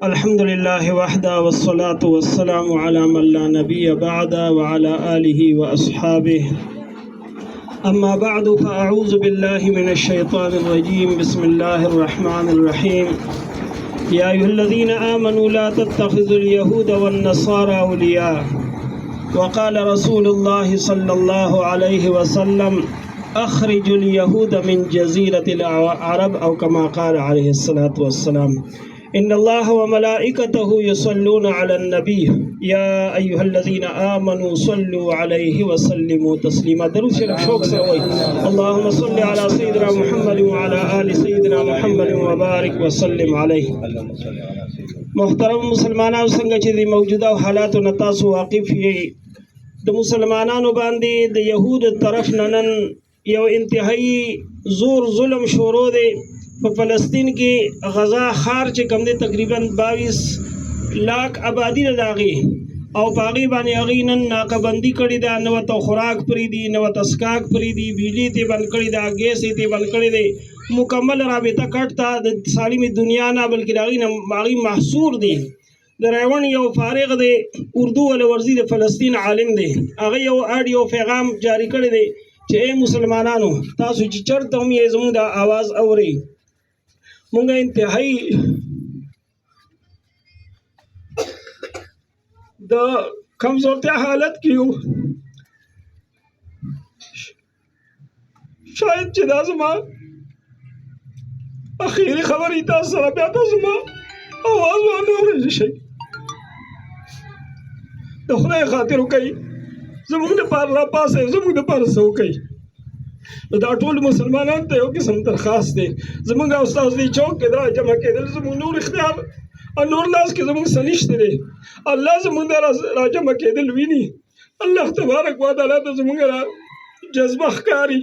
الحمد لله وحده والصلاة والسلام على من لا نبي بعده وعلى آله وأصحابه. أما بعد فأعوذ بالله من الشيطان الرجيم. بسم الله الرحمن الرحيم. يا أيها الذين آمنوا لا تتخذوا اليهود والنصارى أولياء. وقال رسول الله صلى الله عليه وسلم: أخرجوا اليهود من جزيرة العرب، أو كما قال عليه الصلاة والسلام: إن الله وملائكته يصلون على النبي يا أيها الذين آمنوا صلوا عليه وسلموا تسليما. درود شرف شوق سروي. اللهم صل على سيدنا محمد وعلى آل سيدنا محمد وبارك وسلم عليه. محترم مسلمانان څنګه چې د موجوده حالاتو نه تاسو واقف یې، د مسلمانانو باندې د يهود طرف نن یو انتهایی زور ظلم شروع دی. په فلسطین کې غزا ښار چې کوم دی تقریبا 22 لاک آبادی نه داغي او پاغي باندې هغې نن ناکهبندي کړې ده. نه ورته خوراک پرېږدي، نه ورته څښاک پرېږدي، بجلي ته بند کړې ده، ګیس یې ته بند کړی دی. مکمل رابطه کټ ته د سالمې دنیا نه بلکې د هغې نه هغې محصور دی. د ریوڼ یو فارغ دی اردو ولورزي د فلسطین عالم دی، هغه یو اډیو پیغام جاری کړی دی چې ای مسلمانانو، تاسو چې چېرته هم یې زموږ د آواز اورئ، مونږ انتهایی د کمزورتیا حالت کې یو. شاید چې دا زما اخیری خبرې تاسو سره بیا تاسو زما آواز باندې اورېدلی شئ. د خدای خاطر وکئ، زموږ دپاره راپاڅئ، زموږ دپاره څه وکئ. دا ټول مسلمانانو ته یو قسم درخواست دی. زموږ او ستاسو دې چوک کې دا جمع کېدل زموږ نور اختیار او نور لاس کې زموږ څه نشته دی. الله زموږ دا راجمع کېدل ویني. الله تبارک وتعالی ته زموږ جذبه ښکاري.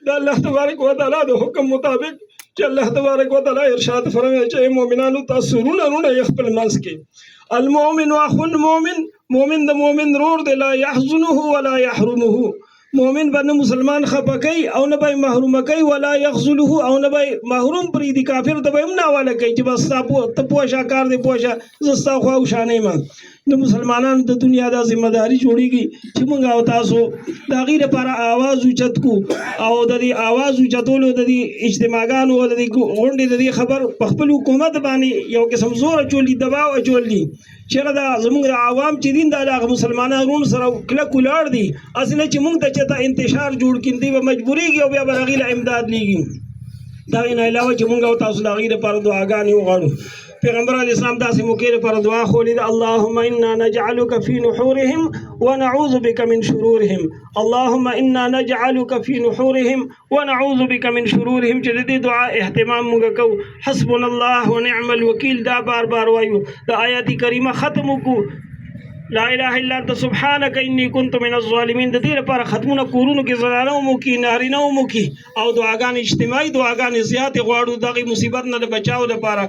د الله تبارک وتعالی د حکم مطابق چې الله تبارک وتعالی ارشاد فرمایي چې مؤمنانو تاسو رونه یې خپل منځ کې المؤمن اخو المؤمن، مؤمن د مؤمن رور دی، لا يحزنه ولا يحرمه. مؤمن باندې مسلمان خفه کوي او نه به محروم کوي، ولا يخذله او نه به محروم پرېږدي. کافر ته به هم ناواله کوي چې بس ته پوه کار دی، پوه زه ستا خوا او شانه یم. د مسلمانانو د دنیا دا ذمه داري جوړېږي چې موږ او تاسو د هغې لپاره آواز اوچت کړو او د دې آواز اوچتولو د دې اجتماعګانو او د دې غونډې د دې خبر په خپل حکومت باندې یو قسم زور اچول دي، دباو اچول دي. چېرې دا زموږ د عوام چې دین دا د هغه مسلمانانو سره کلک ولاړ دي. هسې نه چې موږ ته چېرته انتشار جوړ کړي، دوی به مجبورېږي او بیا به د هغې له امداد لیږي. د هغې نه علاوه چې موږ او تاسو د هغې لپاره دعاګانې وغواړو. پیغمبر علیه السلام داسې موقع لپاره دعا خولې ده: اللهم انا نجعلك في نحورهم ونعوذ بك من شرورهم. اللهم انا نجعلك في نحورهم ونعوذ بك من شرورهم. چې د دې دعا اهتمام موږ کوو. حسبنا الله ونعم الوکیل دا بار بار وایو. د آیات کریمه ختم وکړو، لا اله الا انت سبحانك اني كنت من الظالمين. د دې لپاره ختمونه کورونو کې زنانه مو کې، نارینه مو کې، او دعاګانې اجتماعي دعاګانې زیاتې غواړو دغې مصیبت نه د بچاو لپاره.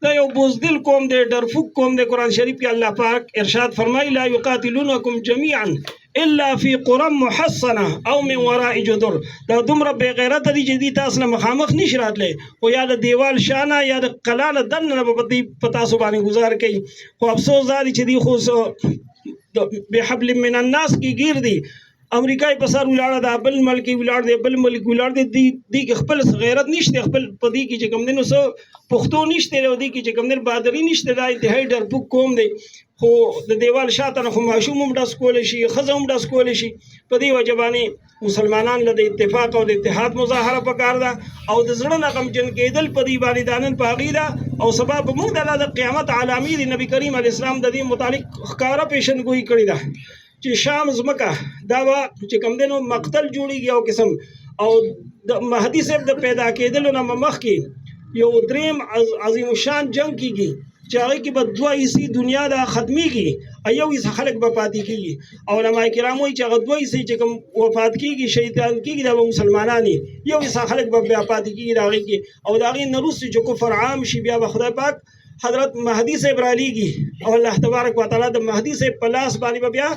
دا یو بوزدل قوم دی، ډرفوک قوم دی. قرآن شریف کې الله پاک ارشاد فرمایي: لا يقاتلونكم جميعا الا في قرى محصنه او من وراء جدر. دا دومره بې غیرته دي چې دوی تاسو نه مخامخ نشي راتلی، خو یا د دیوال شانه یا د قلا نه دننه به دوی په تاسو باندې ګزار کوي. خو افسوس دا دی چې دوی خو بحبل من الناس کې ګیر دي. امریکا په سر ولاړه ده، بل ملک ولاړ دی، بل ملک ولاړ دی. دوی کې خپل غیرت نشته، خپل په دې کې چې کوم دی نو څه پښتو نشته، او دې کې چې کوم دی بهادري نشته. دا انتهایي ډرپوک قوم دی. خو د دیوال شاته نه خو ماشوم هم ډس کولی شي، ښځه هم ډس کولی شي. په دې وجه باندې مسلمانان له د اتفاق او د اتحاد مظاهره پکار ده او د زړه نه غمجن کېدل په دې باندې دا نن په هغې ده. او سبا به موږ د الله د قیامت علامې د نبي کریم علیه السلام د دې متعلق ښکاره پیشنګویي کړې ده چې شام ځمکه دا به چې کوم دی نو مقتل جوړېږي یو قسم، او د مهدي صاحب د پیدا کېدلو نه مخکې یو دریم عظیم الشان جنګ کېږي چې هغې کې به 2 حصې دنیا دا ختمېږي او 1 حصه خلک به پاتې کېږي. او علما کرام وایي چې هغه 2 حصې چې کوم وفات کېږي، شهیدان کېږي، دا به مسلمانان وي. 1 حصه خلک به بیا پاتې کېږي د هغې کې. او د هغې نه وروسته چې کفر عام شي، بیا به خدای پاک حضرت مهدي صاحب رالیږي او الله تبارک وتعالی د مهدي صاحب په لاس باندې به بیا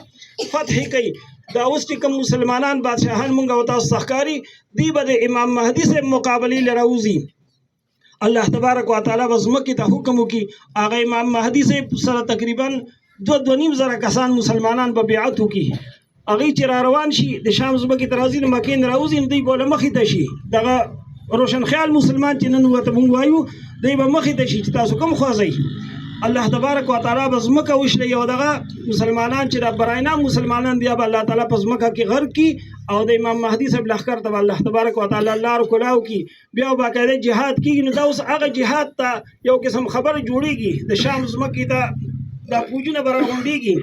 فتح کوي. دا اوس چې کوم مسلمانان بادشاهان مونږ او تاسو ښکاري، دی به د امام مهدي صاحب مقابلې له راوځي الله تبارک وتعالى بزمکه ته حکم وکي هغه امام مهدي سے سره تقریبا 2.5 زره کسان مسلمانان به بیعت وکي هغه چې را روان شي د شام زمکه ترازی نه مکه نه راوځي دوی بوله مخې ته شي دغه روشن خیال مسلمان چې نن وته مونږ وایو دوی به مخې ته شي چې تاسو کوم خوځئ الله تبارک وتعالى بزمکه وشله یو دغه مسلمانان چې د براینا مسلمانان دی به الله تعالی پزمکه کې غرق کی او د امام مهدي صاحب لخر ته الله تبارک وتعالى الله رکلاو کی بیا باقاعده جهاد کیږي نو دا اوس هغه جهاد ته یو قسم خبر جوړیږي د شام زمکه ته دا فوجونه برغونډيږي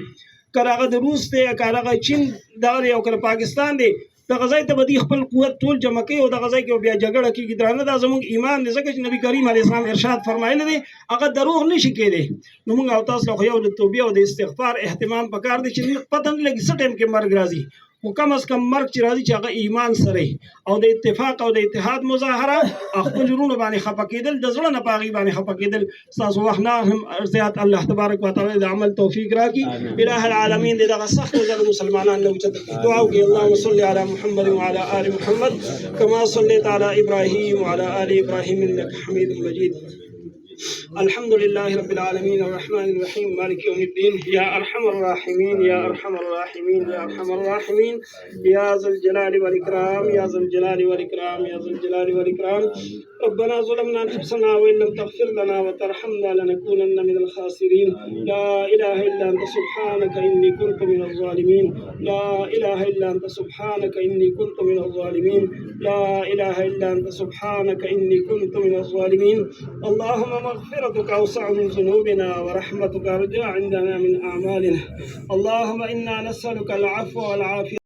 کله هغه د روس ته کله هغه چین دغه یو کله پاکستان دی د غزای ته بدی خپل قوت ټول جمع کوي او د غزای کې بیا جګړه کیږي درانه دا زموږ ایمان دی ځکه چې نبی کریم علیه السلام ارشاد فرمایلی دی هغه دروغ نشي کېدی نو موږ او تاسو خو یو د توبې او د استغفار اهتمام پکار دی چې پته نه لګي څه ټایم کې مرګ راځي خو کم از کم مرګ چې راځي چې هغه ایمان سره او د اتفاق او د اتحاد مظاهره خپل ورونو باندې خفه کېدل د زړه نه پاغي باندې خفه کېدل تاسو وخت نه هم زیات الله تبارک وتعالى د عمل توفیق راکړي الہ العالمین دغه سخت زړه مسلمانان له وجه دعا وکړي اللهم صل علی محمد وعلى آل محمد كما صليت على ابراهيم وعلى آل ابراهيم انك حميد مجيد الحمد لله رب العالمين الرحمن الرحيم مالك يوم الدين يا أرحم الراحمين يا أرحم الراحمين يا أرحم الراحمين يا ذا الجلال والإكرام يا ذا الجلال والإكرام يا ذا الجلال والإكرام ربنا ظلمنا أنفسنا وإن لم تغفر لنا وترحمنا لنكونن من الخاسرين لا إله إلا أنت سبحانك إني كنت من الظالمين لا إله إلا أنت سبحانك إني كنت من الظالمين لا إله إلا أنت سبحانك إني كنت من الظالمين اللهم مغفرتك أوسع من ذنوبنا ورحمتك أرجى عندنا من أعمالنا اللهم إنا نسألك العفو والعافية